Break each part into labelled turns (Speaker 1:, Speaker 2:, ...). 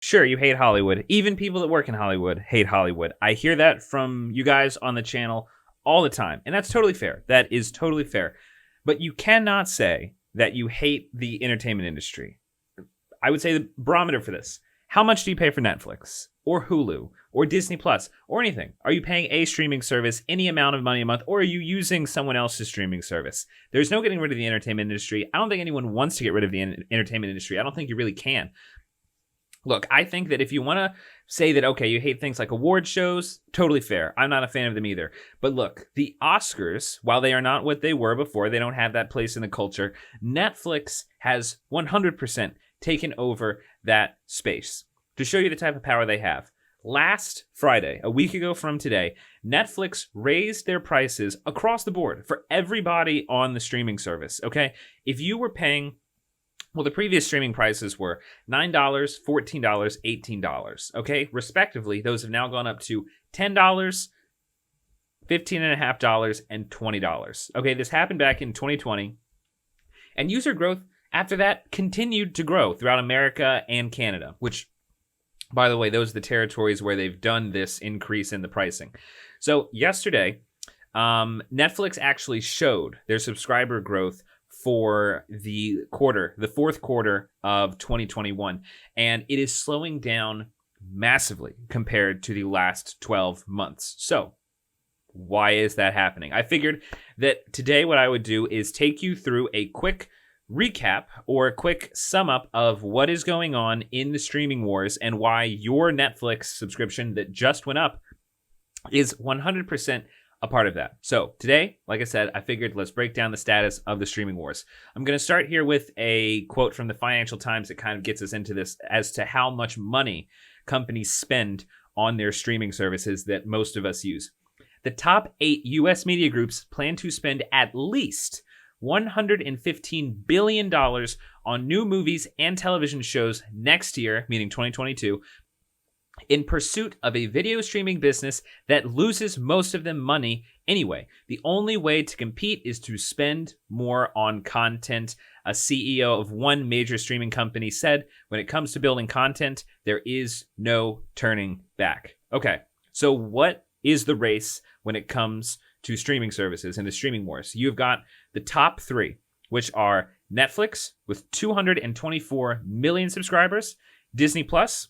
Speaker 1: Sure, you hate Hollywood. Even people that work in Hollywood hate Hollywood. I hear that from you guys on the channel all the time, and that's totally fair. That is totally fair. But you cannot say that you hate the entertainment industry. I would say the barometer for this. How much do you pay for Netflix or Hulu or Disney Plus or anything? Are you paying a streaming service any amount of money a month, or are you using someone else's streaming service? There's no getting rid of the entertainment industry. I don't think anyone wants to get rid of the entertainment industry. I don't think you really can. Look, I think that if you want to say that, okay, you hate things like award shows, totally fair. I'm not a fan of them either. But look, the Oscars, while they are not what they were before, they don't have that place in the culture. Netflix has 100% taken over that space. To show you the type of power they have, last Friday, a week ago from today, Netflix raised their prices across the board for everybody on the streaming service, okay? If you were paying, well, the previous streaming prices were $9, $14, $18, okay? Respectively, those have now gone up to $10, $15.50, and $20. Okay, this happened back in 2020, and user growth after that continued to grow throughout America and Canada, which, by the way, those are the territories where they've done this increase in the pricing. So yesterday, Netflix actually showed their subscriber growth for the fourth quarter of 2021, and it is slowing down massively compared to the last 12 months. So why is that happening? I figured that today what I would do is take you through a quick recap or a quick sum up of what is going on in the streaming wars and why your Netflix subscription that just went up is 100% a part of that. So today, like I said, I figured let's break down the status of the streaming wars. I'm going to start here with a quote from the Financial Times that kind of gets us into this as to how much money companies spend on their streaming services that most of us use. The top 8 U.S. media groups plan to spend at least $115 billion on new movies and television shows next year, meaning 2022, in pursuit of a video streaming business that loses most of them money anyway. The only way to compete is to spend more on content. A CEO of one major streaming company said, when it comes to building content, there is no turning back. Okay, so what is the race when it comes to streaming services and the streaming wars? You've got the top 3, which are Netflix with 224 million subscribers, Disney Plus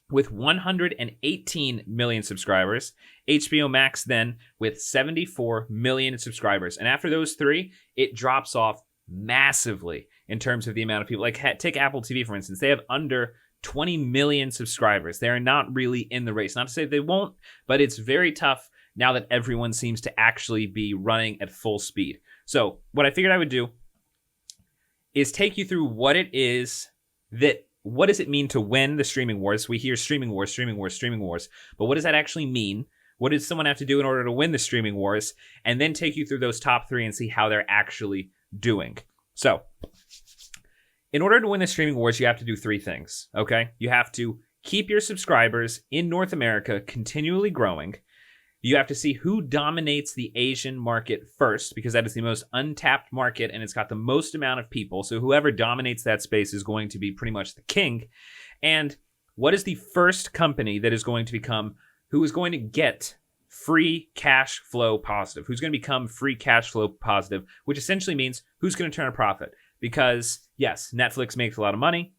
Speaker 1: with 118 million subscribers, HBO Max then with 74 million subscribers. And after those 3, it drops off massively in terms of the amount of people. Like, take Apple TV, for instance. They have under 20 million subscribers. They are not really in the race. Not to say they won't, but it's very tough now that everyone seems to actually be running at full speed. So what I figured I would do is take you through what does it mean to win the streaming wars? We hear streaming wars, streaming wars, streaming wars, but what does that actually mean? What does someone have to do in order to win the streaming wars? And then take you through those top 3 and see how they're actually doing. So, in order to win the streaming wars, you have to do 3 things, okay? You have to keep your subscribers in North America continually growing. You have to see who dominates the Asian market first, because that is the most untapped market and it's got the most amount of people. So whoever dominates that space is going to be pretty much the king. And what is the first company that is going to become, who is going to get free cash flow positive? Who's going to become free cash flow positive, which essentially means who's going to turn a profit? Because yes, Netflix makes a lot of money.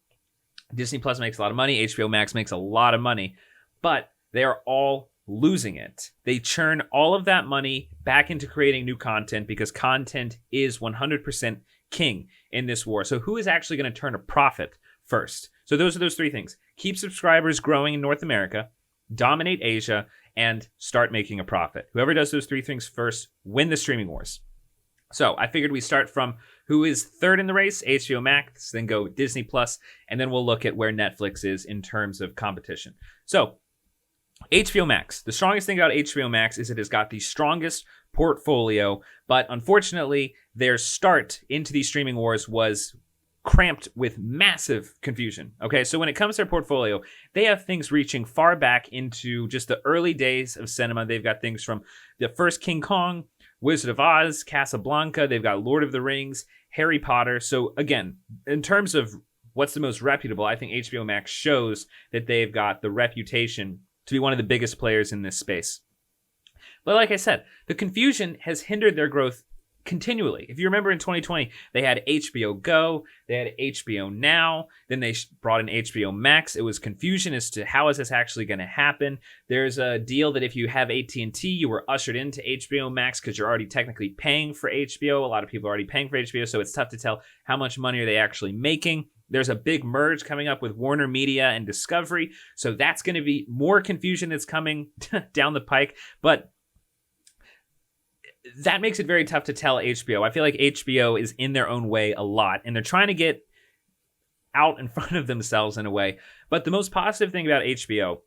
Speaker 1: Disney Plus makes a lot of money. HBO Max makes a lot of money, but they are all losing it. They churn all of that money back into creating new content because content is 100% king in this war. So who is actually going to turn a profit first? So those are those 3 things. Keep subscribers growing in North America, dominate Asia, and start making a profit. Whoever does those 3 things first win the streaming wars. So I figured we start from who is third in the race, HBO Max, then go Disney Plus, and then we'll look at where Netflix is in terms of competition. So HBO Max. The strongest thing about HBO Max is it has got the strongest portfolio, but unfortunately, their start into these streaming wars was cramped with massive confusion. Okay, so when it comes to their portfolio, they have things reaching far back into just the early days of cinema. They've got things from the first King Kong, Wizard of Oz, Casablanca. They've got Lord of the Rings, Harry Potter. So again, in terms of what's the most reputable, I think HBO Max shows that they've got the reputation to be one of the biggest players in this space. But like I said, the confusion has hindered their growth continually. If you remember in 2020, they had HBO Go, they had HBO Now, then they brought in HBO Max. It was confusion as to how is this actually going to happen. There's a deal that if you have AT&T, you were ushered into HBO Max because you're already technically paying for HBO. A lot of people are already paying for HBO, so it's tough to tell how much money are they actually making. There's a big merge coming up with Warner Media and Discovery, so that's going to be more confusion that's coming down the pike. But that makes it very tough to tell HBO. I feel like HBO is in their own way a lot, and they're trying to get out in front of themselves in a way. But the most positive thing about HBO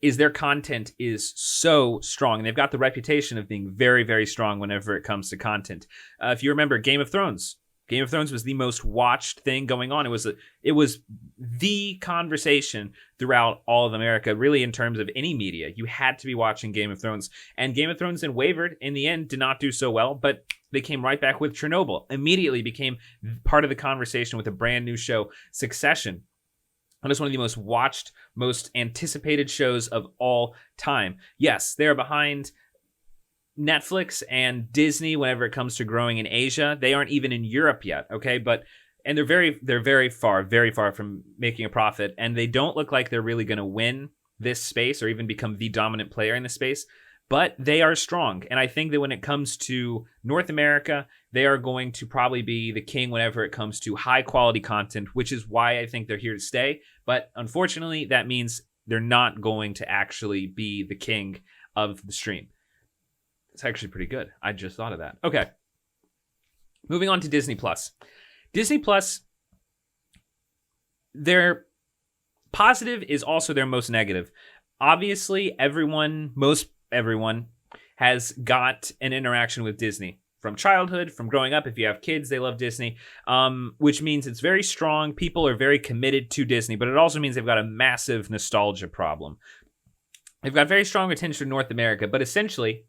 Speaker 1: is their content is so strong, and they've got the reputation of being very, very strong whenever it comes to content. If you remember Game of Thrones was the most watched thing going on. It was the conversation throughout all of America, really, in terms of any media. You had to be watching Game of Thrones. And Game of Thrones then wavered in the end, did not do so well, but they came right back with Chernobyl. Immediately became part of the conversation with a brand new show, Succession. And it's one of the most watched, most anticipated shows of all time. Yes, they're behind Netflix and Disney whenever it comes to growing in Asia. They aren't even in Europe yet, okay? And they're very far from making a profit, and they don't look like they're really going to win this space or even become the dominant player in the space, but they are strong. And I think that when it comes to North America, they are going to probably be the king whenever it comes to high quality content, which is why I think they're here to stay. But unfortunately, that means they're not going to actually be the king of the stream. It's actually pretty good. I just thought of that. Okay. Moving on to Disney Plus. Disney Plus, their positive is also their most negative. Obviously, most everyone has got an interaction with Disney from childhood, from growing up. If you have kids, they love Disney, which means it's very strong. People are very committed to Disney, but it also means they've got a massive nostalgia problem. They've got very strong retention in North America, but essentially,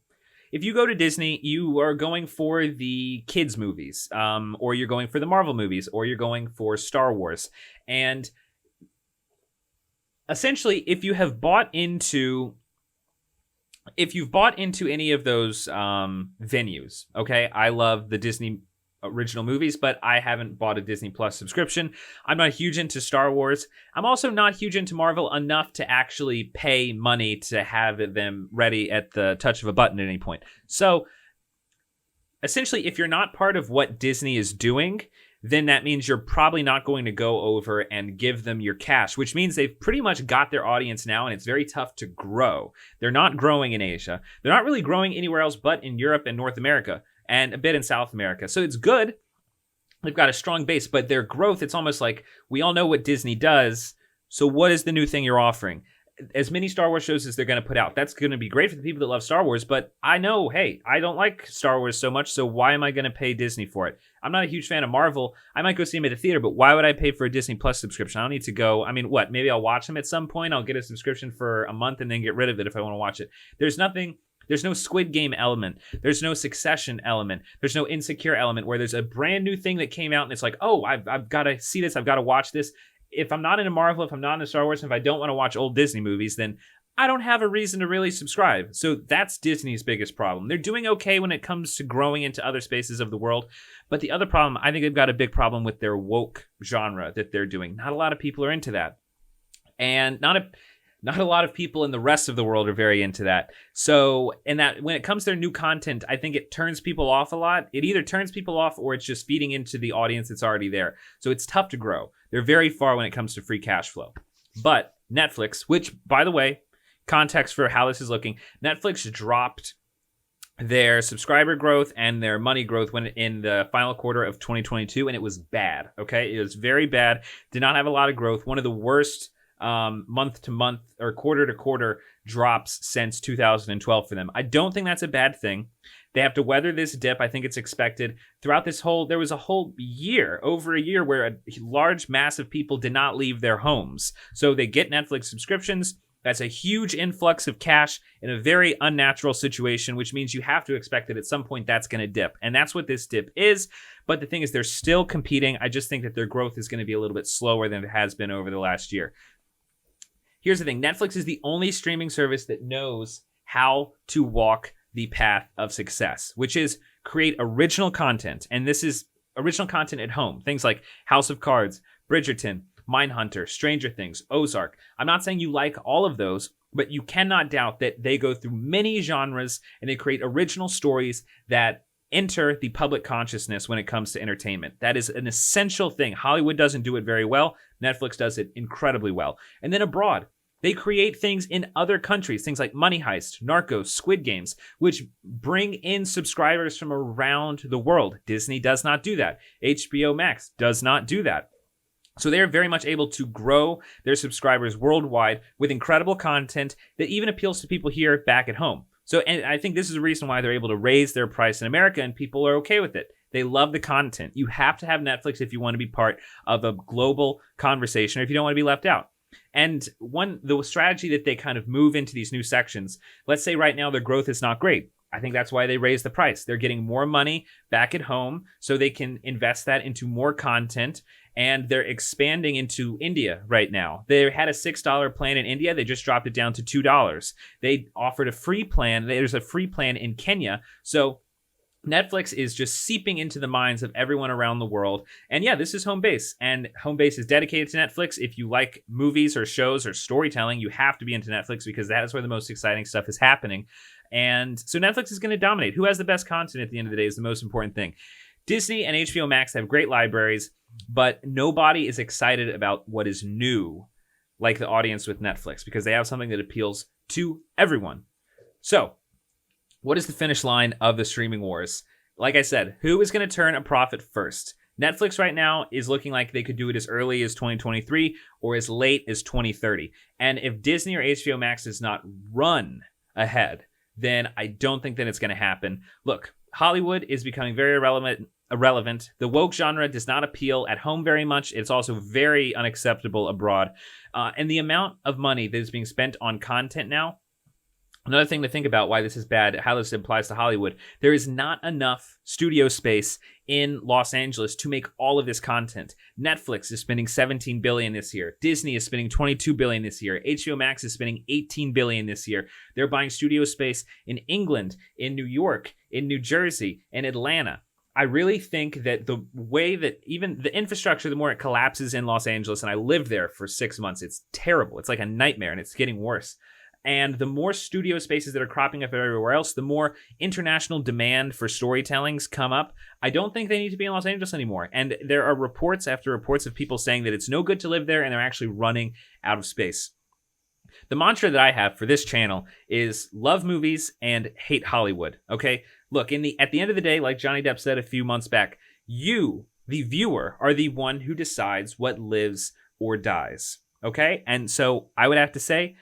Speaker 1: if you go to Disney, you are going for the kids' movies, or you're going for the Marvel movies, or you're going for Star Wars. And essentially, if you've bought into any of those venues, okay, I love the Disney original movies, but I haven't bought a Disney Plus subscription. I'm not huge into Star Wars. I'm also not huge into Marvel enough to actually pay money to have them ready at the touch of a button at any point. So essentially, if you're not part of what Disney is doing, then that means you're probably not going to go over and give them your cash, which means they've pretty much got their audience now, and it's very tough to grow. They're not growing in Asia. They're not really growing anywhere else but in Europe and North America, and a bit in South America. So it's good. They've got a strong base, but their growth, it's almost like we all know what Disney does, so what is the new thing you're offering? As many Star Wars shows as they're going to put out, that's going to be great for the people that love Star Wars, but I know, hey, I don't like Star Wars so much, so why am I going to pay Disney for it? I'm not a huge fan of Marvel. I might go see them at the theater, but why would I pay for a Disney Plus subscription? I don't need to go. I mean, what? Maybe I'll watch them at some point. I'll get a subscription for a month and then get rid of it if I want to watch it. There's no Squid Game element. There's no Succession element. There's no Insecure element where there's a brand new thing that came out and it's like, oh, I've got to see this. I've got to watch this. If I'm not into Marvel, if I'm not into Star Wars, if I don't want to watch old Disney movies, then I don't have a reason to really subscribe. So that's Disney's biggest problem. They're doing okay when it comes to growing into other spaces of the world. But the other problem, I think they've got a big problem with their woke genre that they're doing. Not a lot of people are into that. And not a lot of people in the rest of the world are very into that. So, and that when it comes to their new content, I think it turns people off a lot. It either turns people off or it's just feeding into the audience that's already there. So it's tough to grow. They're very far when it comes to free cash flow. But Netflix, which, by the way, context for how this is looking, Netflix dropped their subscriber growth and their money growth when in the final quarter of 2022, and it was bad, okay? It was very bad. Did not have a lot of growth. One of the worst month to month or quarter to quarter drops since 2012 for them. I don't think that's a bad thing. They have to weather this dip. I think it's expected. Throughout there was a whole year, over a year, where a large mass of people did not leave their homes. So they get Netflix subscriptions. That's a huge influx of cash in a very unnatural situation, which means you have to expect that at some point that's going to dip. And that's what this dip is. But the thing is, they're still competing. I just think that their growth is going to be a little bit slower than it has been over the last year. Here's the thing. Netflix is the only streaming service that knows how to walk the path of success, which is create original content. And this is original content at home. Things like House of Cards, Bridgerton, Mindhunter, Stranger Things, Ozark. I'm not saying you like all of those, but you cannot doubt that they go through many genres and they create original stories that enter the public consciousness when it comes to entertainment. That is an essential thing. Hollywood doesn't do it very well. Netflix does it incredibly well. And then abroad, they create things in other countries, things like Money Heist, Narcos, Squid Games, which bring in subscribers from around the world. Disney does not do that. HBO Max does not do that. So they're very much able to grow their subscribers worldwide with incredible content that even appeals to people here back at home. So, and I think this is a reason why they're able to raise their price in America and people are okay with it. They love the content. You have to have Netflix if you want to be part of a global conversation or if you don't want to be left out. And the strategy that they kind of move into these new sections, let's say right now their growth is not great. I think that's why they raised the price. They're getting more money back at home so they can invest that into more content. And they're expanding into India right now. They had a $6 plan in India. They just dropped it down to $2. They offered a free plan. There's a free plan in Kenya. So Netflix is just seeping into the minds of everyone around the world. And yeah, this is home base. And home base is dedicated to Netflix. If you like movies or shows or storytelling, you have to be into Netflix because that is where the most exciting stuff is happening. And so Netflix is going to dominate. Who has the best content at the end of the day is the most important thing. Disney and HBO Max have great libraries, but nobody is excited about what is new like the audience with Netflix because they have something that appeals to everyone. So, what is the finish line of the streaming wars? Like I said, who is going to turn a profit first? Netflix right now is looking like they could do it as early as 2023 or as late as 2030. And if Disney or HBO Max does not run ahead, then I don't think that it's going to happen. Look, Hollywood is becoming very irrelevant. The woke genre does not appeal at home very much. It's also very unacceptable abroad. And the amount of money that is being spent on content now, another thing to think about why this is bad, how this applies to Hollywood, there is not enough studio space in Los Angeles to make all of this content. Netflix is spending $17 billion this year. Disney is spending $22 billion this year. HBO Max is spending $18 billion this year. They're buying studio space in England, in New York, in New Jersey, in Atlanta. I really think that the way that even the infrastructure, the more it collapses in Los Angeles, and I lived there for 6 months, it's terrible. It's like a nightmare, and it's getting worse. And the more studio spaces that are cropping up everywhere else, the more international demand for storytellings come up. I don't think they need to be in Los Angeles anymore. And there are reports after reports of people saying that it's no good to live there and they're actually running out of space. The mantra that I have for this channel is love movies and hate Hollywood. Okay? Look, at the end of the day, like Johnny Depp said a few months back, you, the viewer, are the one who decides what lives or dies. Okay? And so I would have to say,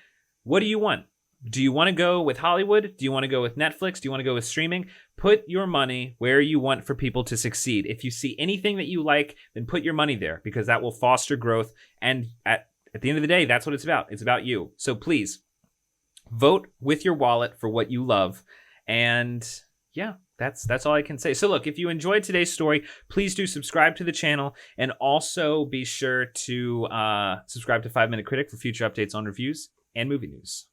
Speaker 1: what do you want? Do you want to go with Hollywood? Do you want to go with Netflix? Do you want to go with streaming? Put your money where you want for people to succeed. If you see anything that you like, then put your money there because that will foster growth. And at the end of the day, that's what it's about. It's about you. So please vote with your wallet for what you love. And yeah, that's all I can say. So look, if you enjoyed today's story, please do subscribe to the channel and also be sure to subscribe to 5 Minute Critic for future updates on reviews and movie news.